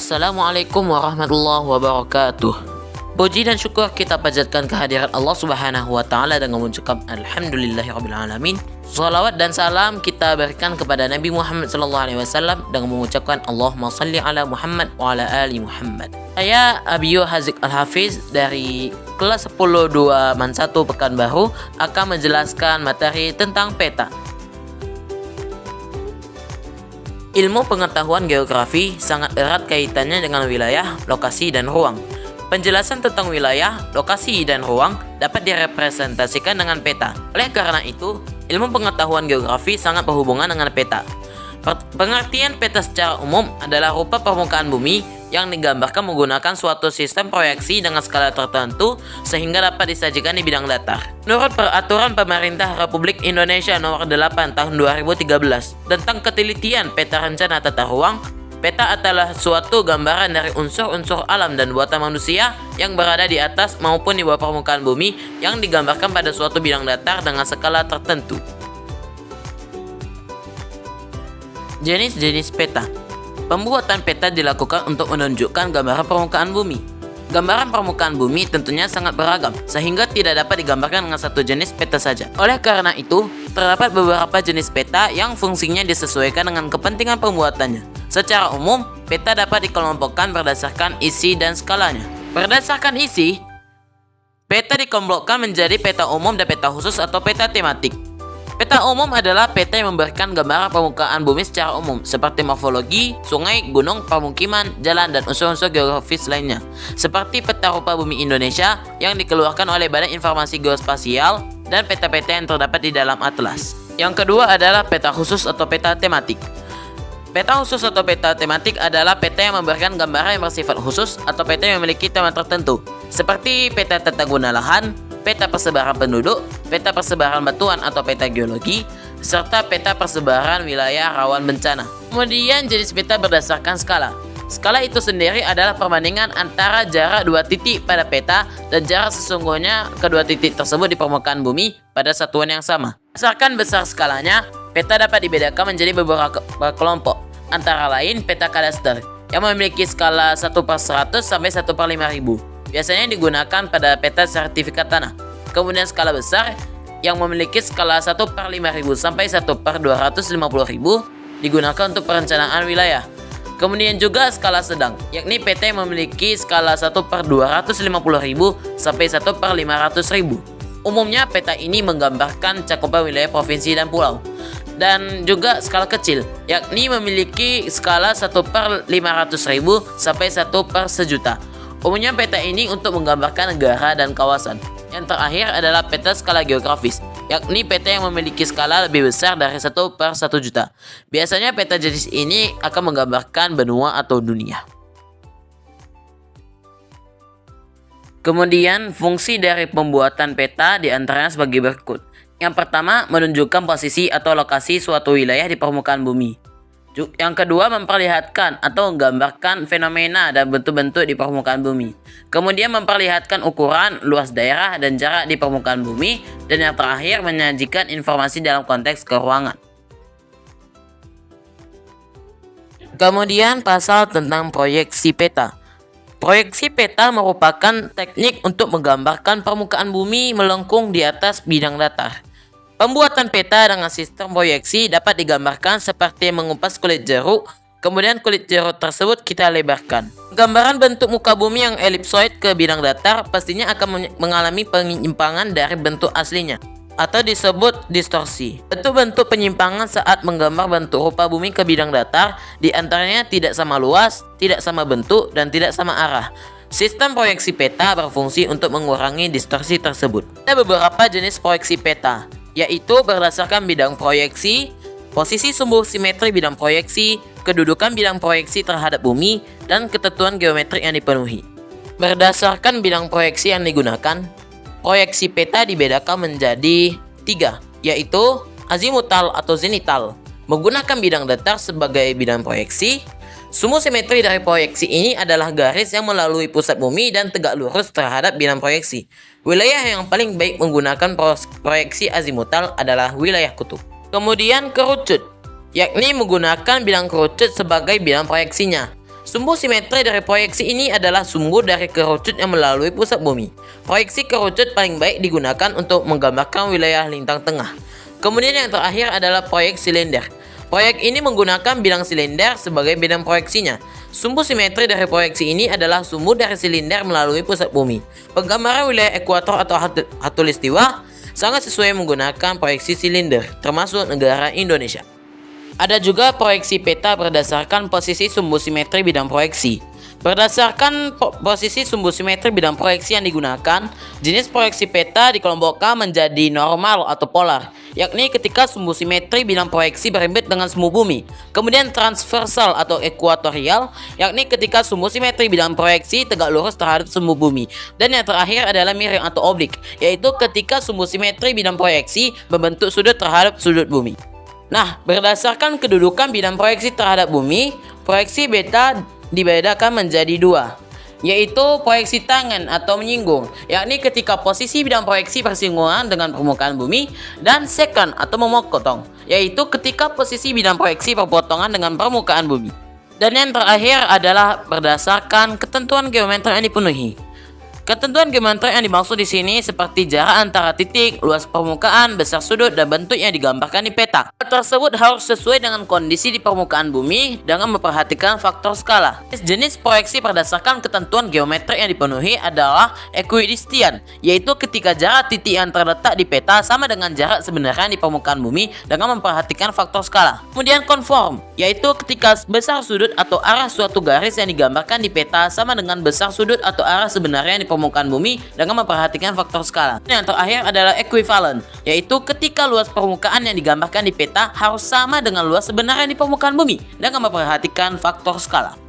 Assalamualaikum warahmatullahi wabarakatuh. Puji dan syukur kita panjatkan kehadiran Allah Subhanahu wa taala dengan mengucap alhamdulillahirabbil alamin. Salawat dan salam kita berikan kepada Nabi Muhammad sallallahu alaihi wasallam dengan mengucapkan Allahumma shalli ala Muhammad wa ala ali Muhammad. Saya Abio Hazik Al-Hafiz dari kelas 10-2 Man 1 Pekanbaru akan menjelaskan materi tentang peta. Ilmu pengetahuan geografi sangat erat kaitannya dengan wilayah, lokasi, dan ruang. Penjelasan tentang wilayah, lokasi, dan ruang dapat direpresentasikan dengan peta. Oleh karena itu, ilmu pengetahuan geografi sangat berhubungan dengan peta. Pengertian peta secara umum adalah rupa permukaan bumi yang digambarkan menggunakan suatu sistem proyeksi dengan skala tertentu sehingga dapat disajikan di bidang datar. Menurut Peraturan Pemerintah Republik Indonesia Nomor 8 Tahun 2013 tentang ketelitian peta rencana tata ruang, peta adalah suatu gambaran dari unsur-unsur alam dan buatan manusia yang berada di atas maupun di bawah permukaan bumi yang digambarkan pada suatu bidang datar dengan skala tertentu. Jenis-jenis peta. Pembuatan peta dilakukan untuk menunjukkan gambaran permukaan bumi. Gambaran permukaan bumi tentunya sangat beragam, sehingga tidak dapat digambarkan dengan satu jenis peta saja. Oleh karena itu, terdapat beberapa jenis peta yang fungsinya disesuaikan dengan kepentingan pembuatannya. Secara umum, peta dapat dikelompokkan berdasarkan isi dan skalanya. Berdasarkan isi, peta dikelompokkan menjadi peta umum dan peta khusus atau peta tematik. Peta umum adalah peta yang memberikan gambaran permukaan bumi secara umum, seperti morfologi, sungai, gunung, permukiman, jalan, dan unsur-unsur geografis lainnya. Seperti peta rupa bumi Indonesia yang dikeluarkan oleh Badan Informasi Geospasial dan peta-peta yang terdapat di dalam atlas. Yang kedua adalah peta khusus atau peta tematik. Peta khusus atau peta tematik adalah peta yang memberikan gambaran yang bersifat khusus atau peta yang memiliki tema tertentu, seperti peta tata guna lahan, peta persebaran penduduk, peta persebaran batuan atau peta geologi, serta peta persebaran wilayah rawan bencana. Kemudian jenis peta berdasarkan skala. Skala itu sendiri adalah perbandingan antara jarak dua titik pada peta dan jarak sesungguhnya kedua titik tersebut di permukaan bumi pada satuan yang sama. Berdasarkan besar skalanya, peta dapat dibedakan menjadi beberapa kelompok, antara lain peta kadaster yang memiliki skala 1/100 sampai 1/5000. Biasanya digunakan pada peta sertifikat tanah. Kemudian skala besar yang memiliki skala 1/5000 sampai 1/250.000 digunakan untuk perencanaan wilayah. Kemudian juga skala sedang, yakni peta yang memiliki skala 1/250.000 sampai 1/500.000. Umumnya peta ini menggambarkan cakupan wilayah provinsi dan pulau. Dan juga skala kecil, yakni memiliki skala 1/500.000 sampai 1/1.000.000. Umumnya peta ini untuk menggambarkan negara dan kawasan. Yang terakhir adalah peta skala geografis, yakni peta yang memiliki skala lebih besar dari 1/1.000.000. Biasanya peta jenis ini akan menggambarkan benua atau dunia. Kemudian fungsi dari pembuatan peta diantaranya sebagai berikut. Yang pertama, menunjukkan posisi atau lokasi suatu wilayah di permukaan bumi. Yang kedua, memperlihatkan atau menggambarkan fenomena dan bentuk-bentuk di permukaan bumi. Kemudian memperlihatkan ukuran, luas daerah, dan jarak di permukaan bumi. Dan yang terakhir, menyajikan informasi dalam konteks keruangan. Kemudian pasal tentang proyeksi peta. Proyeksi peta merupakan teknik untuk menggambarkan permukaan bumi melengkung di atas bidang datar. Pembuatan peta dengan sistem proyeksi dapat digambarkan seperti mengupas kulit jeruk, kemudian kulit jeruk tersebut kita lebarkan. Gambaran bentuk muka bumi yang elipsoid ke bidang datar pastinya akan mengalami penyimpangan dari bentuk aslinya, atau disebut distorsi. Bentuk-bentuk penyimpangan saat menggambar bentuk rupa bumi ke bidang datar diantaranya tidak sama luas, tidak sama bentuk, dan tidak sama arah. Sistem proyeksi peta berfungsi untuk mengurangi distorsi tersebut. Ada beberapa jenis proyeksi peta, yaitu berdasarkan bidang proyeksi, posisi sumber simetri bidang proyeksi, kedudukan bidang proyeksi terhadap bumi, dan ketentuan geometrik yang dipenuhi. Berdasarkan bidang proyeksi yang digunakan, proyeksi peta dibedakan menjadi 3, yaitu azimutal atau zenital, menggunakan bidang datar sebagai bidang proyeksi. Sumber simetri dari proyeksi ini adalah garis yang melalui pusat bumi dan tegak lurus terhadap bidang proyeksi. Wilayah yang paling baik menggunakan proyeksi azimutal adalah wilayah kutub. Kemudian kerucut, yakni menggunakan bidang kerucut sebagai bidang proyeksinya. Sumbu simetri dari proyeksi ini adalah sumbu dari kerucut yang melalui pusat bumi. Proyeksi kerucut paling baik digunakan untuk menggambarkan wilayah lintang tengah. Kemudian yang terakhir adalah proyek silinder. Proyek ini menggunakan bidang silinder sebagai bidang proyeksinya. Sumbu simetri dari proyeksi ini adalah sumbu dari silinder melalui pusat bumi. Penggambaran wilayah ekuator atau khatulistiwa sangat sesuai menggunakan proyeksi silinder, termasuk negara Indonesia. Ada juga proyeksi peta berdasarkan posisi sumbu simetri bidang proyeksi. Berdasarkan posisi sumbu simetri bidang proyeksi yang digunakan, jenis proyeksi peta dikelompokkan menjadi normal atau polar, yakni ketika sumbu simetri bidang proyeksi berimbit dengan sumbu bumi. Kemudian transversal atau ekuatorial, yakni ketika sumbu simetri bidang proyeksi tegak lurus terhadap sumbu bumi. Dan yang terakhir adalah miring atau oblik, yaitu ketika sumbu simetri bidang proyeksi membentuk sudut terhadap sudut bumi. Nah, berdasarkan kedudukan bidang proyeksi terhadap bumi, proyeksi beta dibedakan menjadi dua, yaitu proyeksi tangen atau menyinggung, yakni ketika posisi bidang proyeksi bersinggungan dengan permukaan bumi, dan secant atau memotong, yaitu ketika posisi bidang proyeksi berpotongan dengan permukaan bumi. Dan yang terakhir adalah berdasarkan ketentuan geometri yang dipenuhi. Ketentuan geometri yang dimaksud di sini seperti jarak antara titik, luas permukaan, besar sudut, dan bentuk yang digambarkan di peta. Hal tersebut harus sesuai dengan kondisi di permukaan bumi dengan memperhatikan faktor skala. Jenis proyeksi berdasarkan ketentuan geometri yang dipenuhi adalah ekuidistian, yaitu ketika jarak titik yang terletak di peta sama dengan jarak sebenarnya di permukaan bumi dengan memperhatikan faktor skala. Kemudian konform, yaitu ketika besar sudut atau arah suatu garis yang digambarkan di peta sama dengan besar sudut atau arah sebenarnya di permukaan bumi dengan memperhatikan faktor skala. Dan yang terakhir adalah equivalent, yaitu ketika luas permukaan yang digambarkan di peta harus sama dengan luas sebenarnya di permukaan bumi dengan memperhatikan faktor skala.